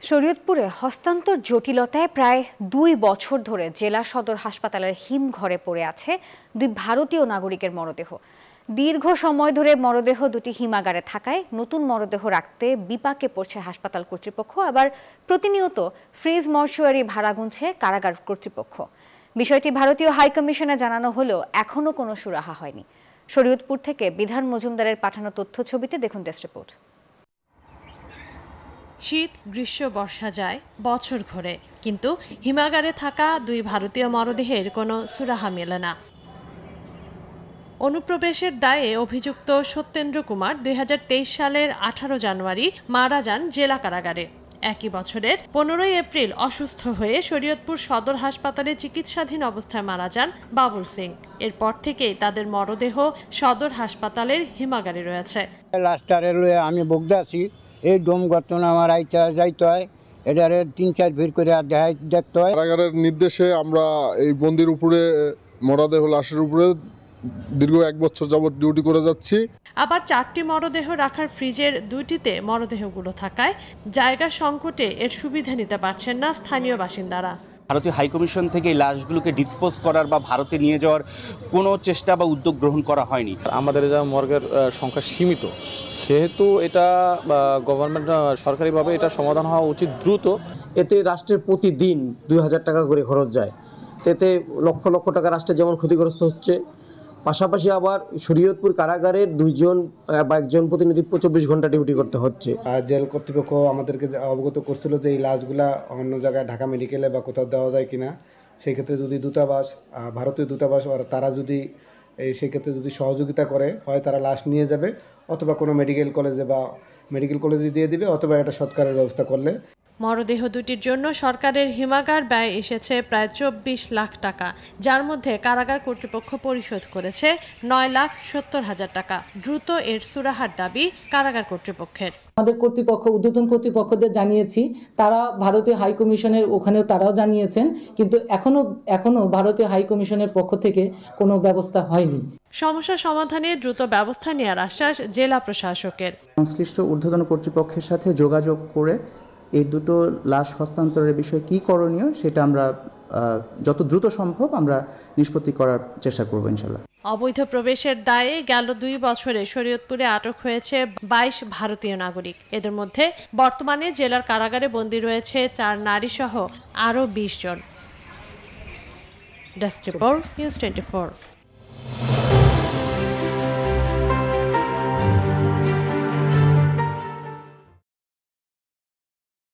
শরীয়তপুরে হস্তান্তর জটিলতায় প্রায় ২ বছর ধরে জেলা সদর হাসপাতালের হিমঘরে পড়ে আছে ২ ভারতীয় নাগরিকের মরদেহ। দীর্ঘ সময় ধরে মরদেহ দুটি হিমাগারে থাকায় নতুন মরদেহ রাখতে বিপাকে পড়ছে হাসপাতাল কর্তৃপক্ষ, আবার প্রতিনিয়ত ফ্রিজ মর্চুয়ারি ভাড়া গুনছে কারাগার কর্তৃপক্ষ। বিষয়টি ভারতীয় হাইকমিশনে জানানো হলেও এখনও কোনো সুরাহা হয়নি। শরীয়তপুর থেকে বিধান মজুমদারের পাঠানো তথ্য ছবিতে দেখুন ডেস্ক রিপোর্ট। শীত, গ্রীষ্ম, বর্ষা যায় বছর ঘরে, কিন্তু হিমাগারে থাকা ২ ভারতীয় মরদেহের কোনো সুরাহা মেলে না। অনুপ্রবেশের দায়ে অভিযুক্ত সত্যেন্দ্র কুমার ২০২৩ সালের ১৮ জানুয়ারি মারা যান জেলা কারাগারে। একই বছরের ১৫ এপ্রিল অসুস্থ হয়ে শরীয়তপুর সদর হাসপাতালে চিকিৎসাধীন অবস্থায় মারা যান বাবুল সিং। এরপর থেকেই তাদের মরদেহ সদর হাসপাতালের হিমাগারে রয়েছে। আমি বগদা আছি, এই ডোম গর্তন আমার আইতা যাইতে হয়, এটারে ৩-৪ ভিড় করে দেখতে হয়। কারাগারের নির্দেশে আমরা এই বন্দির উপরে মরদেহ লাশের উপরে দীর্ঘ ১ বছর যাবৎ ডিউটি করে যাচ্ছি। আবার ৪টি মরদেহ রাখার ফ্রিজের ২টিতে মরদেহগুলো থাকায় জায়গা সংকটে এর সুবিধা নিতে পারছেন না স্থানীয় বাসিন্দারা। ভারতীয় হাইকমিশন থেকে এই লাশগুলোকে ডিসপোজ করার বা ভারতে নিয়ে যাওয়ার কোনো চেষ্টা বা উদ্যোগ গ্রহণ করা হয়নি। আমাদের যা মর্গের সংখ্যা সীমিত, সেহেতু এটা গভর্নমেন্ট সরকারিভাবে এটা সমাধান হওয়া উচিত দ্রুত। এতে রাষ্ট্রের প্রতিদিন ২,০০০ টাকা করে খরচ যায়, এতে লক্ষ লক্ষ টাকা রাষ্ট্রের যেমন ক্ষতিগ্রস্ত হচ্ছে, পাশাপাশি আবার শরীয়তপুর কারাগারের ২ জন বা ১ জন প্রতিনিধি ২৪ ঘন্টা ডিউটি করতে হচ্ছে। জেল কর্তৃপক্ষ আমাদেরকে অবগত করছিল যে এই লাশগুলা অন্য জায়গায় ঢাকা মেডিকেলে বা কোথাও দেওয়া যায় কিনা। সেই ক্ষেত্রে যদি দূতাবাস, ভারতীয় দূতাবাস তারা যদি সেক্ষেত্রে যদি সহযোগিতা করে, হয় তারা লাশ নিয়ে যাবে, অথবা কোনো মেডিকেল কলেজে দিয়ে দিবে, অথবা এটা সৎকারের ব্যবস্থা করলে। মরদেহ দুটির জন্য সরকারের হিমাগার ব্যয় এসেছে প্রায় ২৪ লাখ টাকা, যার মধ্যে কারাগার কর্তৃপক্ষ পরিশোধ করেছে ৯,৭০,০০০ টাকা। দ্রুত এর সুরাহার দাবি কারাগার কর্তৃপক্ষের। আমাদের কর্তৃপক্ষ, ঊর্ধ্বতন কর্তৃপক্ষদের জানিয়েছি, তারা ভারতীয় হাইকমিশনের ওখানেও তারাও জানিয়েছেন, কিন্তু এখনো ভারতীয় হাইকমিশনের পক্ষ থেকে কোনো ব্যবস্থা হয়নি। সমস্যা সমাধানে দ্রুত ব্যবস্থা নেওয়ার আশ্বাস জেলা প্রশাসকের। সংশ্লিষ্ট ঊর্ধ্বতন কর্তৃপক্ষের সাথে যোগাযোগ করে এই দুটো লাশ হস্তান্তরের বিষয়ে কী করণীয় সেটা আমরা যত দ্রুত সম্ভব আমরা নিষ্পত্তি করার চেষ্টা করব ইনশাল্লাহ। অবৈধ প্রবেশের দায়ে গেল ২ বছরে শরীয়তপুরে আটক হয়েছে ২২ ভারতীয় নাগরিক। এদের মধ্যে বর্তমানে জেলার কারাগারে বন্দী রয়েছে ৪ নারী সহ আরও ২০ জন। Desk report, news 24।